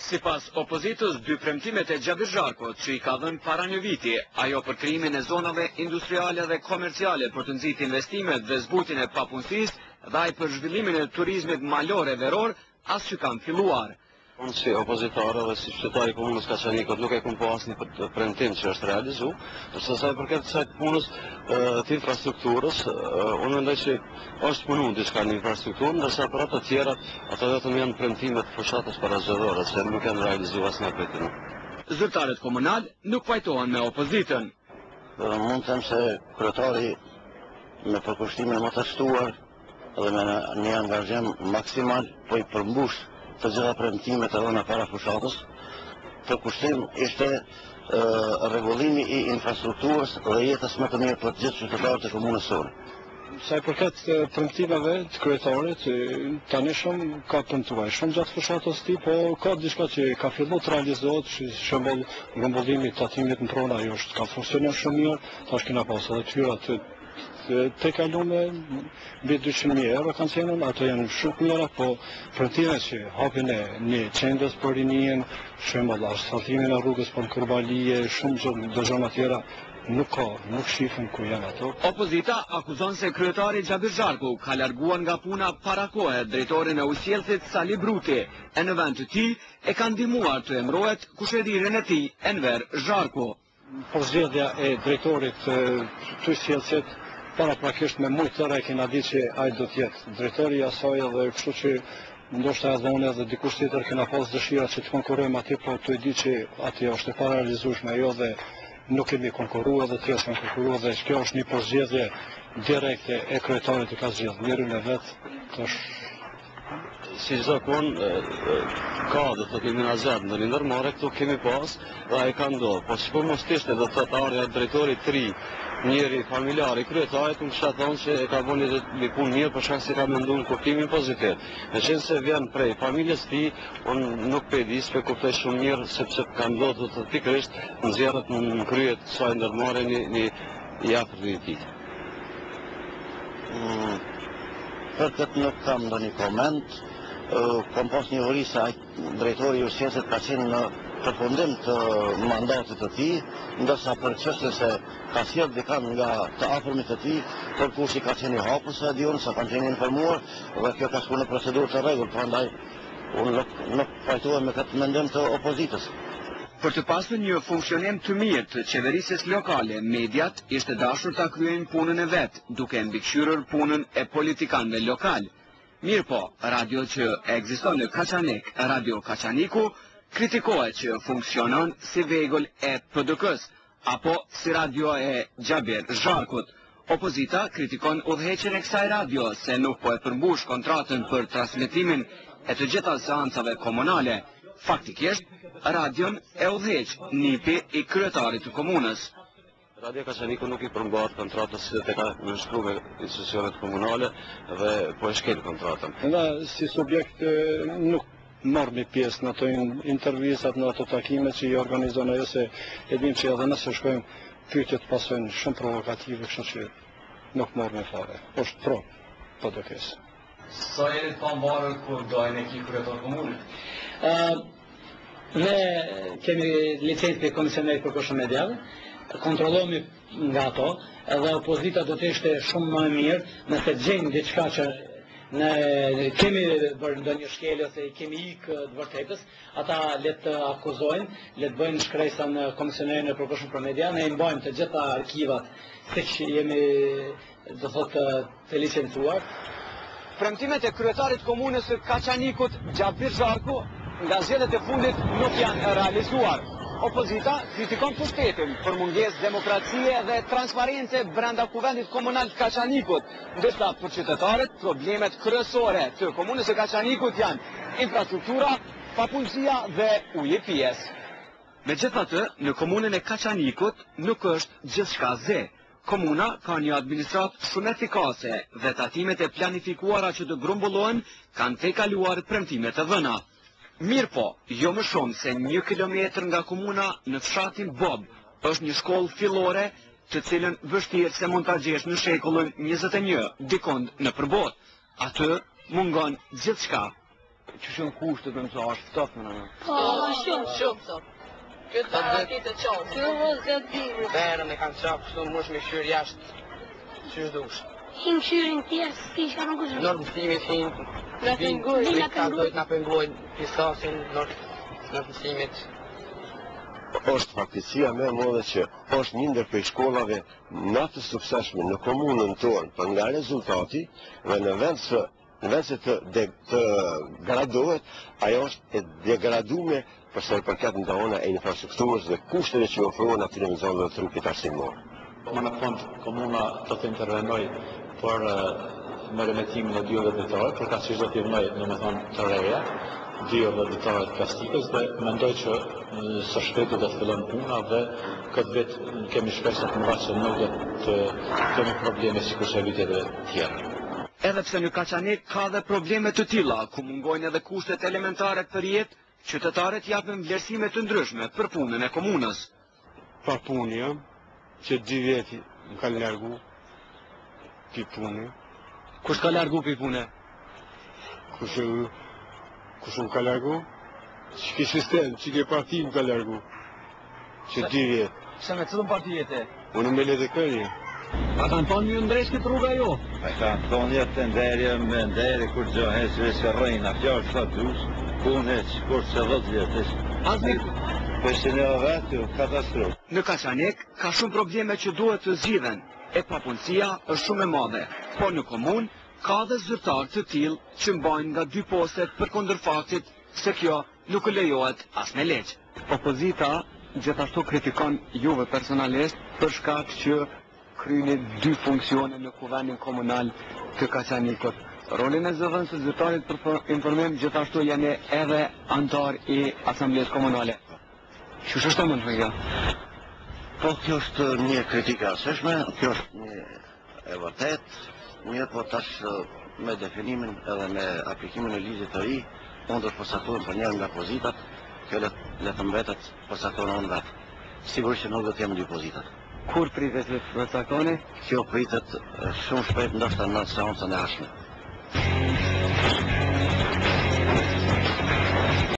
Sipas opozitës, dy premtimet e Gjabir Zharkut që i ka dhënë para një viti, ajo për krijimin e zonave industriale dhe komerciale për të nxitur investimet dhe zbutjen e papunësisë dhe ai për zhvillimin e turizmit malor e veror, as që kanë filluar. Unë si opozitare dhe si qytetari i komunës Kaçanikut nuk e kam pa asnjë premtim që është realizuar, përsa sa i përket kësaj punës të infrastrukturës, unë mendoj që është punuar diçka në infrastrukturë, ndërsa për ato të tjera, ato vetëm janë premtime të fushatës parazgjedhore, se nuk janë realizuar asnjë prej. Zyrtarët komunal nuk pajtohen me opozitën. Mund të them se kryetari me përkushtime më të shtuar dhe me një angazhim maksimal po i përmbush të gjitha premtimet e dhëna para fushatës. Përkushtim ishte rregullimi i infrastrukturës dhe jetës më të mirë për të gjithë qytetarët e komunës sonë. Sa i përket premtimeve të kryetarit, tani shumë ka premtuar shumë gjatë fushatës ti, po ka diçka që ka filluar të realizohet, si shembull rrëmbullimi i tatimit në prona, ajo ka funksionuar shumë mirë, tash kena pasur edhe tyrat të kalume mbi 200.000 euro kanë qenë, ato janë shumë mira, po premtimet që hapin e një qendrës për rinien, shembull asfaltimin e rrugës për Kurbalije, shumë gjëra tjera nuk shifën ku janë ato. Opozita akuzon se kryetari Gjabir Zharku ka larguar nga puna para kohe drejtorin e usjellësit Sali Bruti, e në vend të tij e ka ndihmuar të emërohet kushëririn e tij Enver Zharku. Përzgjedhja e drejtorit të usjellësit paraprakisht me mujtë tëra e kena di që ai do të jetë drejtori i asaj, dhe kështu që ndoshta edhe unë edhe dikush tjetër kena pas dëshira që të konkurrojmë atje, po të di që atje është e pararealizueshme ajo dhe nuk kemi konkurruar dhe tjerë kanë konkurruar, dhe kjo është një përzgjedhje direkte e kryetarit që ka zgjedhur mirën e vet. Si zakon ka dhe të kemi nazar në ndërmarrje këtu kemi pas dhe ai ka ndodhur, po sikur mos ishte do të thotë ardha drejtori i tri, njëri familjar i kryetarit, unë kisha thonë se e ka bënë një punë mirë për shkak se ka menduar në kuptimin pozitiv. Meqense vjen prej familjes së tij, unë nuk e di, s'e kuptoj shumë mirë sepse ka ndodhur të pikërisht nxjerrët në krye të kësaj ndërmarrje një afërmi i tij. Për këtë nuk kam ndonjë koment. Kam pas një uri se drejtori i usjellësit ka qenë në përfundim të mandatit të tij, ndërsa për çështën se ka sjellë dikan nga të afërmit të tij, për kush i ka qenë i hapur se di unë, sa kanë qenë informuar, dhe kjo ka shkuar në procedurë të rregullt, prandaj unë nuk pajtohem me këtë mendim të opozitës. Për të pasur një funksionim të mirë të qeverisjes lokale, mediat ishte dashur ta kryejnë punën e vet, duke mbikëqyrur punën e politikanëve lokal. Mirë po, radio që ekziston në Kaçanik, Radio Kaçaniku, kritikohet që funksionon si vegull e PDK-s, apo si radio e Gjabir Zharkut. Opozita kritikon udhëheqjen e kësaj radio se nuk po e përmbush kontratën për transmetimin e të gjitha seancave komunale. Faktikisht, radion e udhëheq nipi i kryetarit të komunës. Radio Kaçaniku nuk i përmban kontratës se ka nënshkruar me institucionet komunale dhe po e shkel kontratën. Ne si subjekt nuk marrni pjesë në ato intervistat, në ato takime që i organizon ajo, se e dim që edhe nëse shkojmë pyetjet pasojnë shumë provokative, kështu që nuk marrni fare. Është PDK-s. Sa jeni të pambarë kur dojnë e ki kryetar komunë? Ne kemi licencë për komisionerit për koshën mediale, kontrollohemi nga ato, edhe opozita do të ishte shumë më e mirë nëse gjejmë diçka që ne kemi bërë ndonjë shkelje ose kemi ikë të vërtetës, ata le të akuzojnë, le të bëjnë shkresa në komisionerin e përkohshëm për media, ne i mbajmë të gjitha arkivat siç jemi do thotë të licencuar. Premtimet e kryetarit komunës së Kaçanikut, Gjabir Zharku, nga zgjedhjet e fundit nuk janë realizuar. Opozita kritikon pushtetin për mungesë demokracie dhe transparence brenda kuvendit komunal të Kaçanikut, ndërsa për qytetarët problemet kryesore të komunës së Kaçanikut janë infrastruktura, papunësia dhe uji i pijes. Megjithatë, në komunën e Kaçanikut nuk është gjithçka ze. Komuna ka një administratë shumë efikase dhe tatimet e planifikuara që të grumbullohen kanë tejkaluar premtimet e dhëna. Mirë po, jo më shumë se 1 kilometër nga komuna në fshatin Bob është një shkollë fillore të cilën vështirë se mund ta gjesh në shekullin 21 dikond në përbot. Atë mungon gjithçka. Që shumë kushtet dhe mësa është ftoft më në? Po, shumë. Këtë parati të qonë. Kjo vëzë gëtë Verën e kanë qapë kështu mësh me shyrë jashtë qysh dush. himë shyrin tjerë, s'ki që nuk është. Nërë mësimit hinë, Në pengojnë. vinë ka dojtë në pengojnë pisasin, nërë mësimit. Është faktësia me modhe që është një ndër prej shkollave më të suksesshme në komunën tonë, për nga rezultati dhe në vend se të gradohet, ajo është e degradume për sa i përket ndahona e infrastrukturës dhe kushteve që ofrohen atyre në zonëve të trupit arsimor. Më në fund, komuna do të intervenoj për me remetimin e dy auditore, për ka që do të jemnoj, në më thonë, të reja, dy auditore të plastikës dhe mendoj që së shpejti do të fillon puna dhe këtë vit kemi shpresat në vaqë nuk do të kemi probleme si kurse viteve tjera. Edhe pse në Kaçanik ka dhe probleme të tilla, ku mungojnë edhe kushtet elementare për jetë, qytetarët japin vlerësime të ndryshme për punën e komunës. Pa punë jam, që 2 vjeti më ka largu pi punë. Kush ka largu pi pune? Kush më ka largu? Që ke sistem, që ke parti më ka largu. Që 2 vjetë. Se me cëllën parti jetë? Unë me lete kërje. A kanë thonë një ndresh këtë rruga jo? A kanë thonë jetë të nderje me nderje kur gjohes që rrejnë a fjallë sa dus, punë që kur që 10 vjetës. Asnik, Pështë në vetë, katastrofë. në Kaçanik ka shumë probleme që duhet të zgjidhen, e papunësia është shumë e madhe, po në komunë ka dhe zyrtarë të tillë që mbajnë nga 2 postet për kundër faktit se kjo nuk lejohet as me leq. Opozita gjithashtu kritikon juve personalisht për shkak që kryeni 2 funksione në kuvendin komunal të Kaçanikut. Rolin e zëvendësve zyrtarit për informim gjithashtu janë edhe antar i asamblesë komunale. Që është më në kjo? Po kjo është një kritika aseshme, kjo është një e vërtet, një po tash me definimin edhe me aplikimin e ligjit të ri, unë do të përcaktohem për njërë nga pozitat, kjo le të mbetet përcaktohen unë vetë. Sigurisht që nuk do të jem 2 pozitat. Kur pritet të përcaktoni? Kjo pritet shumë shpejt ndoshta në seancën e ardhshme.